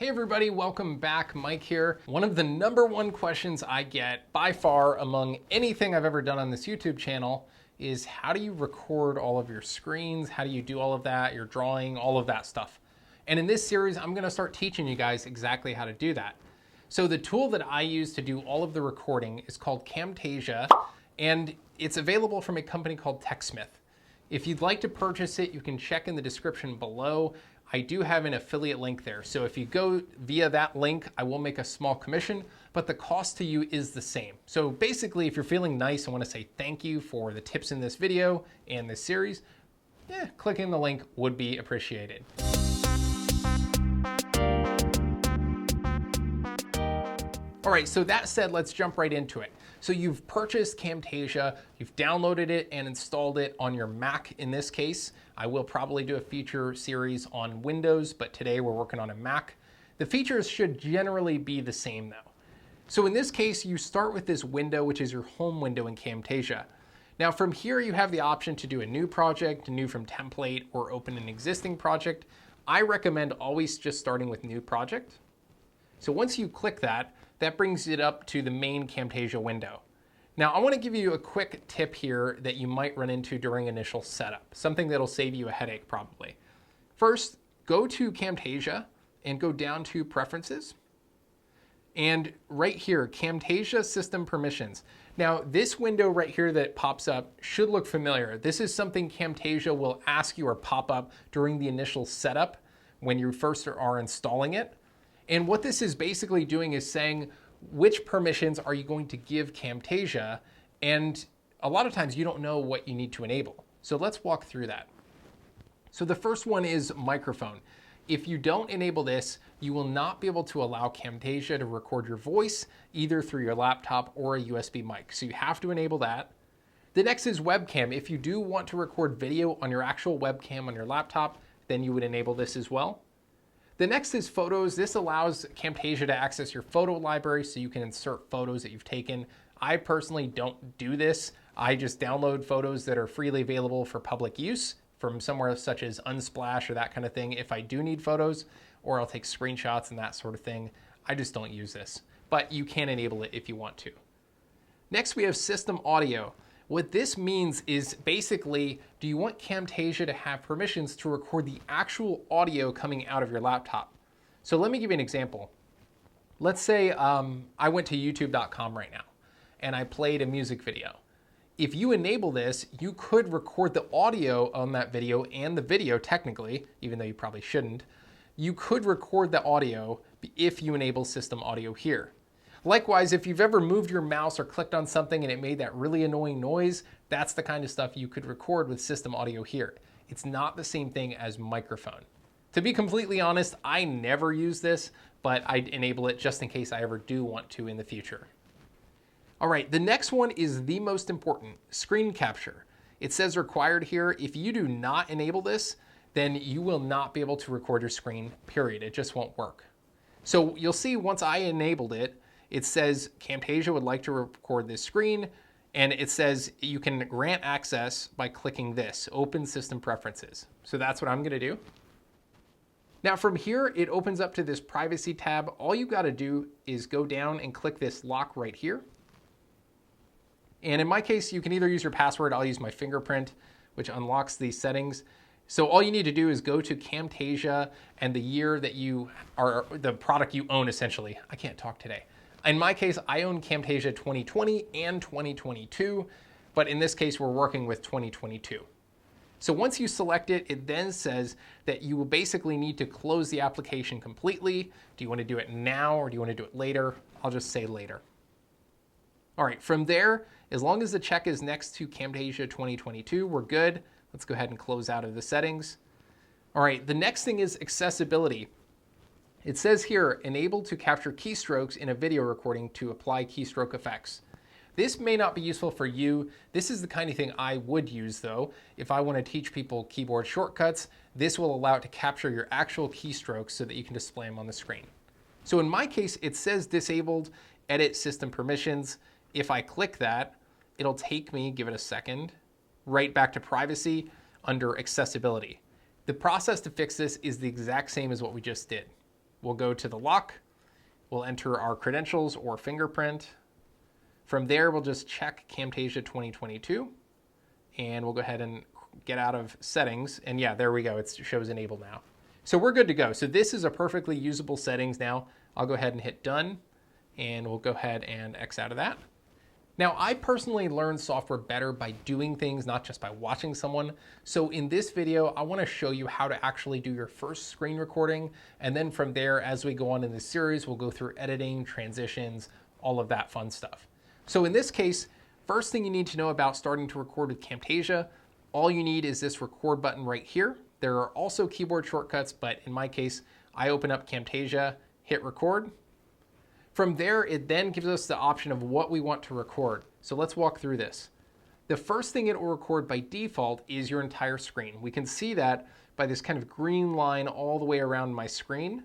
Hey everybody, welcome back. Mike here. One of the number one questions I get by far among anything I've ever done on this YouTube channel is how do you record all of your screens? How do you do all of that, your drawing, all of that stuff? And in this series, I'm gonna start teaching you guys exactly how to do that. So the tool that I use to do all of the recording is called Camtasia, and it's available from a company called TechSmith. If you'd like to purchase it, you can check in the description below. I do have an affiliate link there. So if you go via that link, I will make a small commission, but the cost to you is the same. So basically, if you're feeling nice and want to say thank you for the tips in this video and this series, clicking the link would be appreciated. All right, so that said, let's jump right into it. So you've purchased Camtasia, you've downloaded it and installed it on your Mac in this case. I will probably do a feature series on Windows, but today we're working on a Mac. The features should generally be the same though. So in this case, you start with this window, which is your home window in Camtasia. Now from here, you have the option to do a new project, new from template, or open an existing project. I recommend always just starting with new project. So once you click that, that brings it up to the main Camtasia window. Now I want to give you a quick tip here that you might run into during initial setup, something that'll save you a headache probably. First, go to Camtasia and go down to Preferences. And right here, Camtasia System Permissions. Now this window right here that pops up should look familiar. This is something Camtasia will ask you or pop up during the initial setup when you first are installing it. And what this is basically doing is saying which permissions are you going to give Camtasia, and a lot of times you don't know what you need to enable. So let's walk through that. So the first one is microphone. If you don't enable this, you will not be able to allow Camtasia to record your voice either through your laptop or a USB mic. So you have to enable that. The next is webcam. If you do want to record video on your actual webcam on your laptop, then you would enable this as well. The next is photos. This allows Camtasia to access your photo library so you can insert photos that you've taken. I personally don't do this. I just download photos that are freely available for public use from somewhere such as Unsplash or that kind of thing if I do need photos, or I'll take screenshots and that sort of thing. I just don't use this, but you can enable it if you want to. Next, we have system audio. What this means is basically, do you want Camtasia to have permissions to record the actual audio coming out of your laptop? So let me give you an example. Let's say I went to youtube.com right now and I played a music video. If you enable this, you could record the audio on that video and the video technically, even though you probably shouldn't. You could record the audio if you enable system audio here. Likewise, if you've ever moved your mouse or clicked on something and it made that really annoying noise, that's the kind of stuff you could record with system audio here. It's not the same thing as microphone. To be completely honest, I never use this, but I enable it just in case I ever do want to in the future. All right, the next one is the most important, screen capture. It says required here. If you do not enable this, then you will not be able to record your screen, period. It just won't work. So you'll see once I enabled it, it says Camtasia would like to record this screen, and it says you can grant access by clicking this, Open System Preferences. So that's what I'm gonna do. Now from here, it opens up to this privacy tab. All you gotta do is go down and click this lock right here. And in my case, you can either use your password, I'll use my fingerprint, which unlocks these settings. So all you need to do is go to Camtasia and the year that you are, the product you own essentially. I can't talk today. In my case, I own Camtasia 2020 and 2022, but in this case, we're working with 2022. So once you select it, it then says that you will basically need to close the application completely. Do you want to do it now or do you want to do it later? I'll just say later. All right, from there, as long as the check is next to Camtasia 2022, we're good. Let's go ahead and close out of the settings. All right, the next thing is accessibility. It says here, enable to capture keystrokes in a video recording to apply keystroke effects. This may not be useful for you. This is the kind of thing I would use though. If I want to teach people keyboard shortcuts, this will allow it to capture your actual keystrokes so that you can display them on the screen. So in my case, it says disabled, edit system permissions. If I click that, it'll take me, give it a second, right back to privacy under accessibility. The process to fix this is the exact same as what we just did. we'll go to the lock. We'll enter our credentials or fingerprint. From there, we'll just check Camtasia 2022, and we'll go ahead and get out of settings. And yeah, there we go. It shows enable now. So we're good to go. So this is a perfectly usable settings now. I'll go ahead and hit done, and we'll go ahead and X out of that. Now, I personally learn software better by doing things, not just by watching someone. So in this video, I want to show you how to actually do your first screen recording. And then from there, as we go on in this series, we'll go through editing, transitions, all of that fun stuff. So in this case, first thing you need to know about starting to record with Camtasia, all you need is this record button right here. There are also keyboard shortcuts, but in my case, I open up Camtasia, hit record. From there, it then gives us the option of what we want to record. So let's walk through this. The first thing it will record by default is your entire screen. We can see that by this kind of green line all the way around my screen.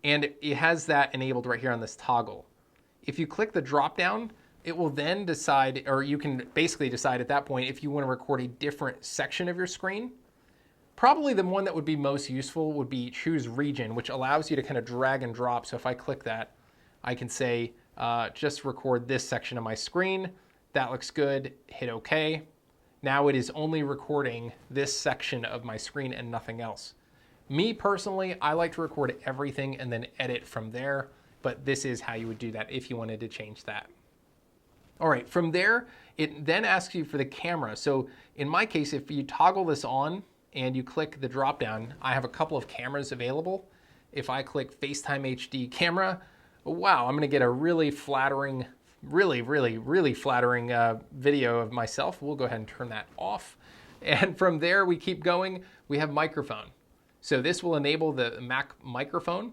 And it has that enabled right here on this toggle. If you click the drop down, it will then decide, or you can basically decide at that point if you want to record a different section of your screen. Probably the one that would be most useful would be choose region, which allows you to kind of drag and drop. So if I click that, I can say, just record this section of my screen. That looks good, hit OK. Now it is only recording this section of my screen and nothing else. Me personally, I like to record everything and then edit from there, but this is how you would do that if you wanted to change that. All right, from there, it then asks you for the camera. So in my case, if you toggle this on and you click the drop down, I have a couple of cameras available. If I click FaceTime HD camera, wow, I'm gonna get a really flattering, really flattering video of myself. We'll go ahead and turn that off. And from there, we keep going. We have microphone. So this will enable the Mac microphone.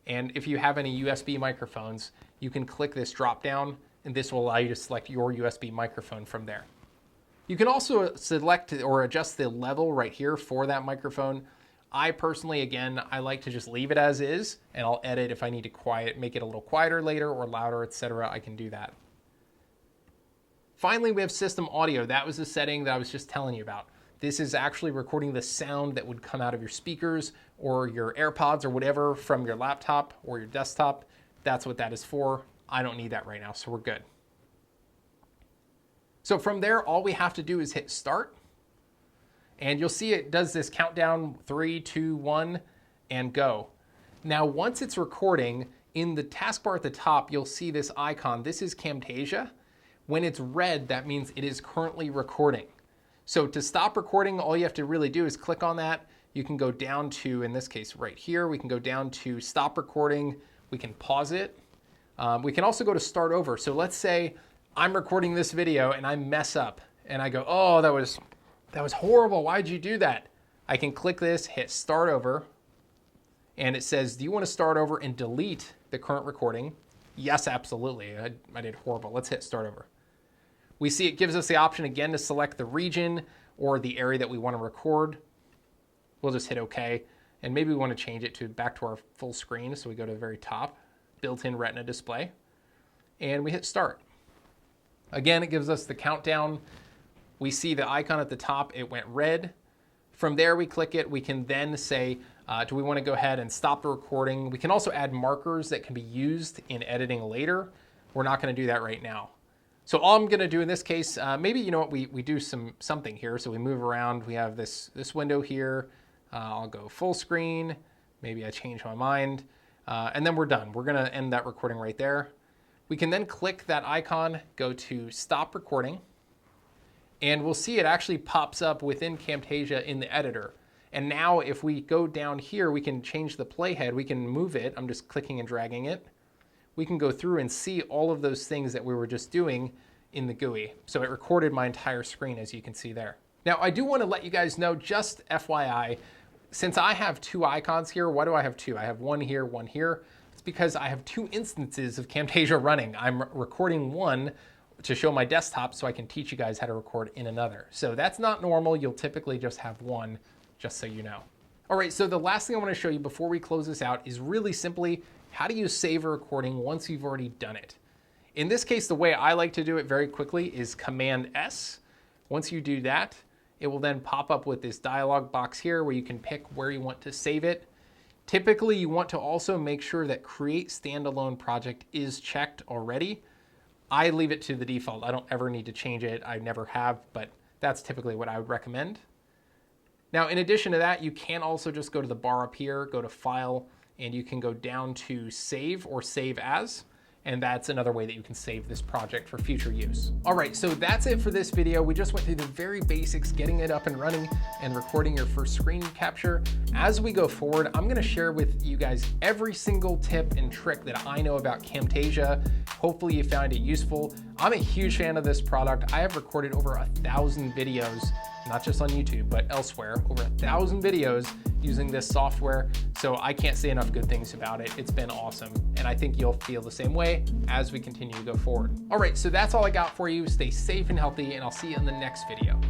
And if you have any USB microphones, you can click this drop down, and this will allow you to select your USB microphone from there. You can also select or adjust the level right here for that microphone. I personally, again, I like to just leave it as is, and I'll edit if I need to make it a little quieter later or louder, etc. I can do that. Finally, we have system audio. That was the setting that I was just telling you about. This is actually recording the sound that would come out of your speakers or your AirPods or whatever from your laptop or your desktop. That's what that is for. I don't need that right now, so we're good. So from there, all we have to do is hit start. And you'll see it does this countdown, 3, 2, 1, and go. Now, once it's recording, in the taskbar at the top, you'll see this icon. This is Camtasia. When it's red, that means it is currently recording. So to stop recording, all you have to really do is click on that. You can go down to, in this case right here, we can go down to stop recording. We can pause it. We can also go to start over. So let's say I'm recording this video and I mess up and I go, oh, that was horrible. Why'd you do that? I can click this, hit start over, and it says, do you want to start over and delete the current recording? Yes, absolutely. I did horrible. Let's hit start over. We see it gives us the option again to select the region or the area that we want to record. We'll just hit OK. And maybe we want to change it back to our full screen. So we go to the very top, built-in Retina display, and we hit start. Again, it gives us the countdown. We see the icon at the top, it went red. From there, we click it. We can then say, do we want to go ahead and stop the recording? We can also add markers that can be used in editing later. We're not going to do that right now. So all I'm going to do in this case, maybe, you know what, we do something here. So we move around. We have this window here. I'll go full screen. Maybe I change my mind. And then we're done. We're going to end that recording right there. We can then click that icon, go to stop recording. And we'll see it actually pops up within Camtasia in the editor. And now if we go down here, we can change the playhead. We can move it. I'm just clicking and dragging it. We can go through and see all of those things that we were just doing in the GUI. So it recorded my entire screen, as you can see there. Now, I do want to let you guys know, just FYI, since I have two icons here, why do I have two? I have one here, one here. It's because I have two instances of Camtasia running. I'm recording one to show my desktop so I can teach you guys how to record in another. So that's not normal. You'll typically just have one, just so you know. All right, so the last thing I want to show you before we close this out is really simply, how do you save a recording once you've already done it? In this case, the way I like to do it very quickly is Command S. Once you do that, it will then pop up with this dialog box here where you can pick where you want to save it. Typically, you want to also make sure that create standalone project is checked already. I leave it to the default. I don't ever need to change it. I never have, but that's typically what I would recommend. Now, in addition to that, you can also just go to the bar up here, go to File, and you can go down to Save or Save As. And that's another way that you can save this project for future use. All right, so that's it for this video. We just went through the very basics, getting it up and running and recording your first screen capture. As we go forward, I'm gonna share with you guys every single tip and trick that I know about Camtasia. Hopefully you found it useful. I'm a huge fan of this product. I have recorded over 1,000 videos, not just on YouTube, but elsewhere, over 1,000 videos using this software. So I can't say enough good things about it. It's been awesome. And I think you'll feel the same way as we continue to go forward. All right, so that's all I got for you. Stay safe and healthy, and I'll see you in the next video.